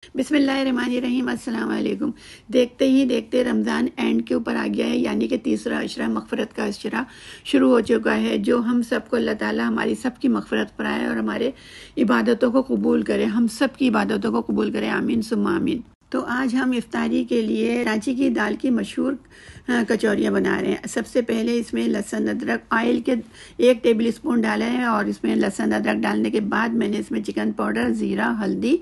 बिस्मिल्लाहिर्रहमानिर्रहीम, अस्सलाम वालेकुम। देखते ही देखते रमज़ान एंड के ऊपर आ गया है, यानी कि तीसरा अशरा मग़फ़िरत का अशरा शुरू हो चुका है। जो हम सबको अल्लाह ताला हमारी सबकी मग़फ़िरत फराए और हमारे इबादतों को कबूल करे, हम सब की इबादतों को कबूल करे, आमीन सुम्मा आमीन। तो आज हम इफ्तारी के लिए रांची की दाल की मशहूर कचौरियाँ बना रहे हैं। सबसे पहले इसमें लहसुन अदरक ऑयल के 1 टेबल स्पून डाला है और इसमें लहसुन अदरक डालने के बाद मैंने इसमें चिकन पाउडर, ज़ीरा, हल्दी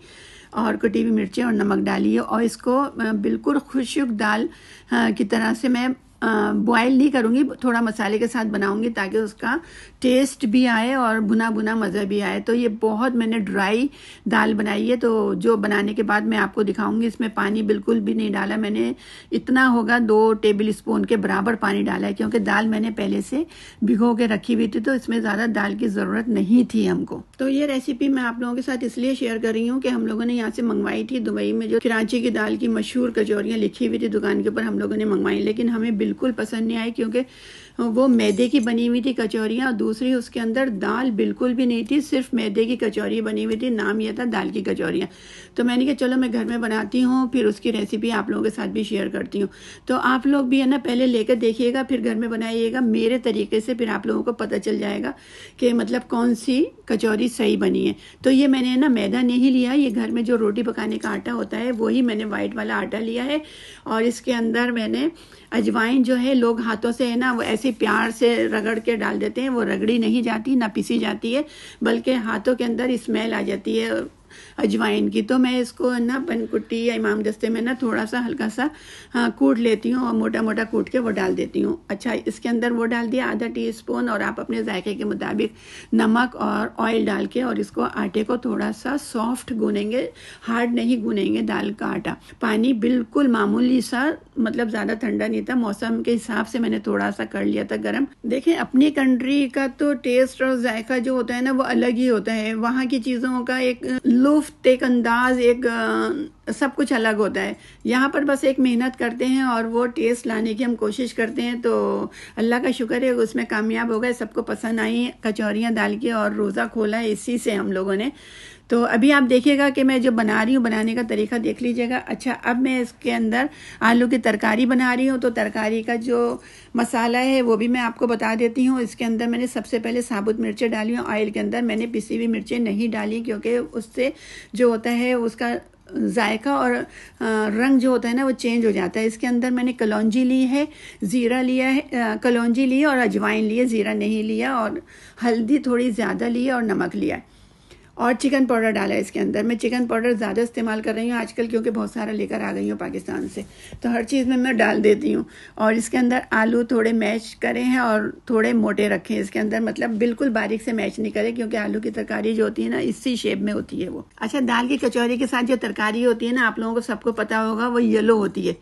और कटी हुई मिर्चें और नमक डाली है। और इसको बिल्कुल खुशक दाल की तरह से मैं बॉयल नहीं करूँगी, थोड़ा मसाले के साथ बनाऊँगी ताकि उसका टेस्ट भी आए और भुना भुना मज़ा भी आए। तो ये बहुत मैंने ड्राई दाल बनाई है, तो जो बनाने के बाद मैं आपको दिखाऊंगी। इसमें पानी बिल्कुल भी नहीं डाला मैंने, इतना होगा 2 टेबल स्पून के बराबर पानी डाला है, क्योंकि दाल मैंने पहले से भिगो के रखी हुई थी, तो इसमें ज़्यादा दाल की ज़रूरत नहीं थी हमको। तो ये रेसिपी मैं आप लोगों के साथ इसलिए शेयर कर रही हूँ कि हम लोगों ने यहाँ से मंगवाई थी दुबई में, जो कराची की दाल की मशहूर कचौरियाँ लिखी हुई थी दुकान के ऊपर, हम लोगों ने मंगवाई, लेकिन हमें बिल्कुल पसंद नहीं आई, क्योंकि वो मैदे की बनी हुई थी कचौरियाँ और दूसरी उसके अंदर दाल बिल्कुल भी नहीं थी, सिर्फ मैदे की कचौरी बनी हुई थी, नाम यह था दाल की कचौरियाँ। तो मैंने कहा चलो मैं घर में बनाती हूँ, फिर उसकी रेसिपी आप लोगों के साथ भी शेयर करती हूँ। तो आप लोग भी है ना पहले लेकर देखिएगा, फिर घर में बनाइएगा मेरे तरीके से, फिर आप लोगों को पता चल जाएगा कि मतलब कौन सी कचौरी सही बनी है। तो ये मैंने ना मैदा नहीं लिया, ये घर में जो रोटी पकाने का आटा होता है वही मैंने वाइट वाला आटा लिया है। और इसके अंदर मैंने अजवाइन जो है, लोग हाथों से है ना वो ऐसे प्यार से रगड़ के डाल देते हैं, वो रगड़ी नहीं जाती ना पिसी जाती है, बल्कि हाथों के अंदर स्मेल आ जाती है अजवाइन की। तो मैं इसको ना पनकुट्टी या इमाम दस्ते में ना थोड़ा सा हल्का सा कूट लेती हूँ और मोटा मोटा कूट के वो डाल देती हूँ। अच्छा, इसके अंदर वो डाल दिया आधा टीस्पून, और आप अपने जायके के मुताबिक नमक और ऑयल डाल के और इसको आटे को थोड़ा सा सॉफ्ट गूनेंगे, हार्ड नहीं गूनेंगे दाल का आटा। पानी बिल्कुल मामूली सा, मतलब ज़्यादा ठंडा नहीं था, मौसम के हिसाब से मैंने थोड़ा सा कर लिया था गर्म। देखें, अपनी कंट्री का तो टेस्ट और जायका जो होता है ना वो अलग ही होता है, वहाँ की चीज़ों का एक लुफ्त, एक अंदाज, एक सब कुछ अलग होता है। यहाँ पर बस एक मेहनत करते हैं और वो टेस्ट लाने की हम कोशिश करते हैं, तो अल्लाह का शुक्र है उसमें कामयाब हो गए, सबको पसंद आई कचौरियाँ दाल की और रोज़ा खोला है इसी से हम लोगों ने। तो अभी आप देखिएगा कि मैं जो बना रही हूँ, बनाने का तरीका देख लीजिएगा। अच्छा, अब मैं इसके अंदर आलू की तरकारी बना रही हूँ, तो तरकारी का जो मसाला है वो भी मैं आपको बता देती हूँ। इसके अंदर मैंने सबसे पहले साबुत मिर्चें डाली हैं ऑयल के अंदर, मैंने पिसी हुई मिर्चें नहीं डाली, क्योंकि उससे जो होता है उसका जायका और रंग जो होता है ना वो चेंज हो जाता है। इसके अंदर मैंने कलौंजी ली है, ज़ीरा लिया है, कलौंजी ली है और अजवाइन ली है, ज़ीरा नहीं लिया, और हल्दी थोड़ी ज़्यादा ली है और नमक लिया है, और चिकन पाउडर डाला है इसके अंदर। मैं चिकन पाउडर ज़्यादा इस्तेमाल कर रही हूँ आजकल, क्योंकि बहुत सारा लेकर आ गई हूँ पाकिस्तान से, तो हर चीज़ में मैं डाल देती हूँ। और इसके अंदर आलू थोड़े मैश करे हैं और थोड़े मोटे रखे हैं इसके अंदर, मतलब बिल्कुल बारीक से मैश नहीं करे, क्योंकि आलू की तरकारी जो होती है ना इसी शेप में होती है वो। अच्छा, दाल की कचौरी के साथ जो तरकारी होती है ना, आप लोगों को सबको पता होगा, वो येलो होती है,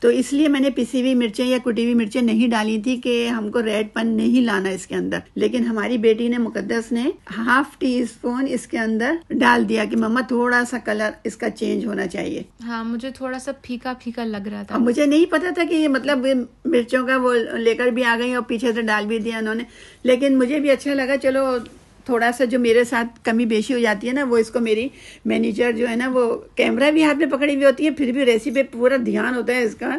तो इसलिए मैंने पिसी हुई मिर्चें या कुटी हुई मिर्चें नहीं डाली थी कि हमको रेडपन नहीं लाना इसके अंदर। लेकिन हमारी बेटी ने, मुकद्दस ने, 1/2 टीस्पून इसके अंदर डाल दिया कि मम्मा थोड़ा सा कलर इसका चेंज होना चाहिए। हाँ, मुझे थोड़ा सा फीका फीका लग रहा था। अब मुझे नहीं पता था कि ये मतलब मिर्चों का वो लेकर भी आ गई और पीछे से डाल भी दिया उन्होंने, लेकिन मुझे भी अच्छा लगा। चलो, थोड़ा सा जो मेरे साथ कमी बेशी हो जाती है ना, वो इसको मेरी मैनेजर जो है ना वो कैमरा भी हाथ में पकड़ी हुई होती है, फिर भी रेसिपी पे पूरा ध्यान होता है इसका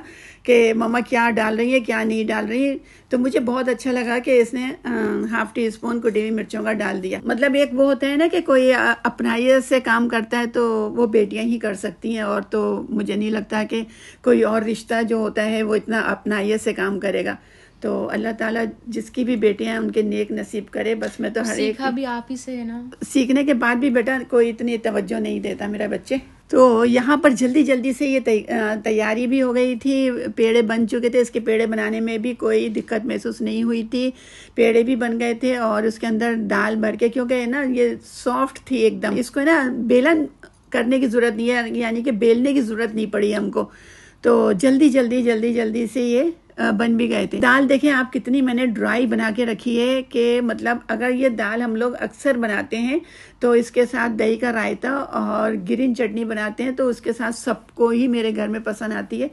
कि मम्मा क्या डाल रही है क्या नहीं डाल रही है। तो मुझे बहुत अच्छा लगा कि इसने 1/2 टीस्पून कुटी हुई मिर्चों का डाल दिया। मतलब एक वो होता है ना कि कोई अपनाइयत से काम करता है तो वो बेटियां ही कर सकती हैं, और तो मुझे नहीं लगता कि कोई और रिश्ता जो होता है वो इतना अपनाइयत से काम करेगा। तो अल्लाह ताला जिसकी भी बेटियां हैं उनके नेक नसीब करे। बस मैं तो हर एक सीखा भी आप ही से है ना, सीखने के बाद भी बेटा कोई इतनी तवज्जो नहीं देता मेरा बच्चे। तो यहाँ पर जल्दी जल्दी से ये तैयारी भी हो गई थी, पेड़े बन चुके थे, इसके पेड़े बनाने में भी कोई दिक्कत महसूस नहीं हुई थी, पेड़े भी बन गए थे। और उसके अंदर दाल भर के, क्योंकि ना ये सॉफ्ट थी एकदम, इसको ना बेलन करने की ज़रूरत नहीं है, यानी कि बेलने की ज़रूरत नहीं पड़ी हमको। तो जल्दी जल्दी जल्दी जल्दी से ये बन भी गए थे। दाल देखें आप कितनी मैंने ड्राई बना के रखी है कि मतलब अगर ये दाल हम लोग अक्सर बनाते हैं तो इसके साथ दही का रायता और ग्रीन चटनी बनाते हैं, तो उसके साथ सबको ही मेरे घर में पसंद आती है।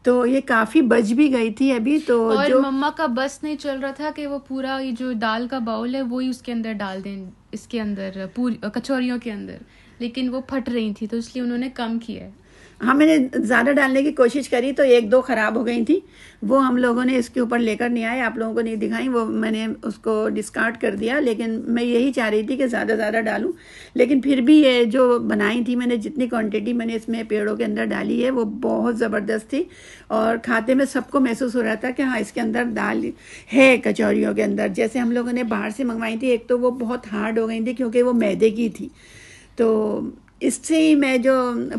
तो ये काफ़ी बच भी गई थी अभी तो, और जो मम्मा का बस नहीं चल रहा था कि वो पूरा ये जो दाल का बाउल है वो ही उसके अंदर डाल दें, इसके अंदर पूरी कचौरियों के अंदर, लेकिन वो फट रही थी तो इसलिए उन्होंने कम किया है। हाँ, मैंने ज़्यादा डालने की कोशिश करी तो एक दो ख़राब हो गई थी, वो हम लोगों ने इसके ऊपर लेकर नहीं आए, आप लोगों को नहीं दिखाई, वो मैंने उसको डिस्कार्ड कर दिया। लेकिन मैं यही चाह रही थी कि ज़्यादा डालूं, लेकिन फिर भी ये जो बनाई थी मैंने, जितनी क्वांटिटी मैंने इसमें पेड़ों के अंदर डाली है वो बहुत ज़बरदस्त थी। और खाते में सबको महसूस हो रहा था कि हाँ, इसके अंदर दाल है कचौरियों के अंदर। जैसे हम लोगों ने बाहर से मंगवाई थी, एक तो वो बहुत हार्ड हो गई थी क्योंकि वो मैदे की थी, तो इससे ही मैं जो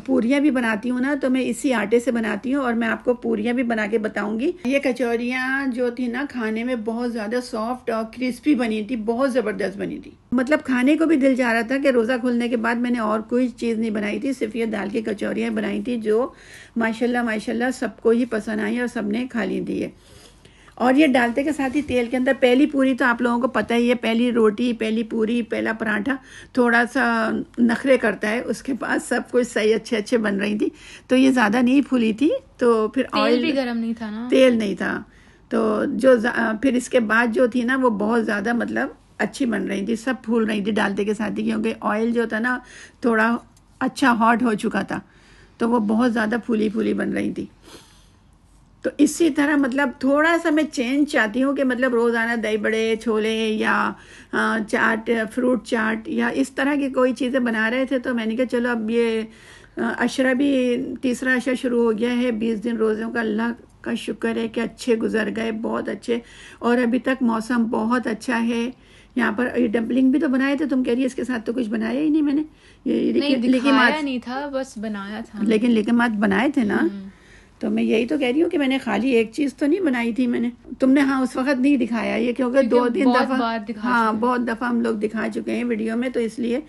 पूरियाँ भी बनाती हूँ ना, तो मैं इसी आटे से बनाती हूँ और मैं आपको पूरियाँ भी बना के बताऊँगी। ये कचौरियाँ जो थी ना, खाने में बहुत ज़्यादा सॉफ्ट और क्रिस्पी बनी थी, बहुत ज़बरदस्त बनी थी। मतलब खाने को भी दिल चाह रहा था कि रोज़ा खुलने के बाद मैंने और कोई चीज़ नहीं बनाई थी, सिर्फ ये दाल की कचौरियाँ बनाई थी जो माशाल्लाह सबको ही पसंद आई और सबने खा ली थी ये। और ये डालते के साथ ही तेल के अंदर पहली पूरी तो आप लोगों को पता ही है, पहली रोटी, पहली पूरी, पहला पराठा थोड़ा सा नखरे करता है, उसके बाद सब कुछ सही अच्छे बन रही थी। तो ये ज़्यादा नहीं फूली थी, तो फिर तेल भी गर्म नहीं था ना, तेल नहीं था, तो जो फिर इसके बाद जो थी ना वो बहुत ज़्यादा मतलब अच्छी बन रही थी, सब फूल रही थी डालते के साथ ही, क्योंकि ऑयल जो था ना थोड़ा अच्छा हॉट हो चुका था, तो वो बहुत ज़्यादा फूली बन रही थी। तो इसी तरह मतलब थोड़ा सा मैं चेंज चाहती हूँ कि मतलब रोज़ाना दही बड़े, छोले या चाट, फ्रूट चाट या इस तरह की कोई चीज़ें बना रहे थे, तो मैंने कहा चलो अब ये अशरा भी, तीसरा अशरा शुरू हो गया है, 20 दिन रोज़ों का अल्लाह का शुक्र है कि अच्छे गुजर गए, बहुत अच्छे। और अभी तक मौसम बहुत अच्छा है यहाँ पर। ये डम्पलिंग भी तो बनाए थे, तुम कह रही है इसके साथ तो कुछ बनाया ही नहीं मैंने, ये नहीं दिखाया नहीं था, बस बनाया था, लेकिन लिकमात बनाए थे ना। तो मैं यही तो कह रही हूँ कि मैंने खाली एक चीज़ तो नहीं बनाई थी मैंने, तुमने हाँ उस वक्त नहीं दिखाया ये, क्योंकि 2-3 दफ़ा, हाँ बहुत दफ़ा हम लोग दिखा चुके हैं वीडियो में, तो इसलिए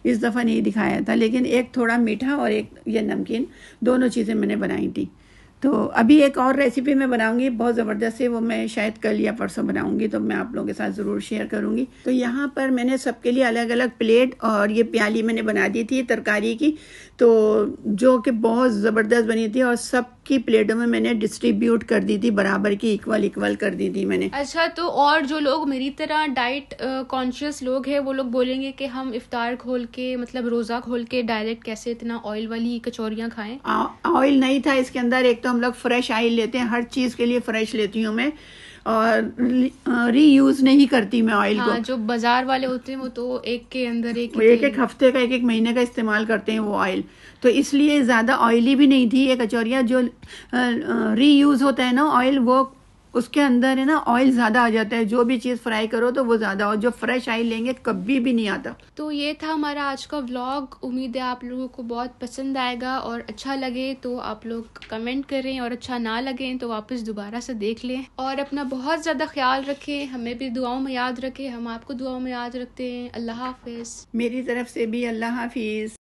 इस दफ़ा नहीं दिखाया था। लेकिन एक थोड़ा मीठा और एक ये नमकीन, दोनों चीज़ें मैंने बनाई थी। तो अभी एक और रेसिपी मैं बनाऊंगी बहुत ज़बरदस्त है, वो मैं शायद कल या परसों बनाऊंगी, तो मैं आप लोगों के साथ ज़रूर शेयर करूंगी। तो यहाँ पर मैंने सबके लिए अलग अलग प्लेट और ये प्याली मैंने बना दी थी तरकारी की, तो जो कि बहुत ज़बरदस्त बनी थी, और सबकी प्लेटों में मैंने डिस्ट्रीब्यूट कर दी थी, बराबर की इक्वल कर दी थी मैंने। अच्छा, तो और जो लोग मेरी तरह डाइट कॉन्शियस लोग हैं, वो लोग बोलेंगे कि हम इफ्तार खोल के, मतलब रोज़ा खोल के डायरेक्ट कैसे इतना ऑयल वाली कचौरियाँ खाएं। ऑयल नहीं था इसके अंदर, एक तो हम लोग फ्रेश ऑयल लेते हैं, हर चीज़ के लिए फ्रेश लेती हूँ मैं, और रीयूज नहीं करती मैं ऑयल को। जो बाजार वाले होते हैं वो तो एक के अंदर एक हफ्ते का, एक महीने का इस्तेमाल करते हैं वो ऑयल, तो इसलिए ज़्यादा ऑयली भी नहीं थी ये कचौरियाँ। जो रीयूज होता है ना ऑयल, वो उसके अंदर है ना ऑयल ज़्यादा आ जाता है, जो भी चीज़ फ्राई करो तो वो ज़्यादा, और जो फ्रेश ऑयल लेंगे कभी भी नहीं आता। तो ये था हमारा आज का व्लॉग, उम्मीद है आप लोगों को बहुत पसंद आएगा, और अच्छा लगे तो आप लोग कमेंट करें, और अच्छा ना लगे तो वापस दोबारा से देख लें। और अपना बहुत ज़्यादा ख्याल रखें, हमें भी दुआओं में याद रखें, हम आपको दुआओं में याद रखते हैं। अल्लाह हाफिज़। मेरी तरफ से भी अल्लाह हाफिज़।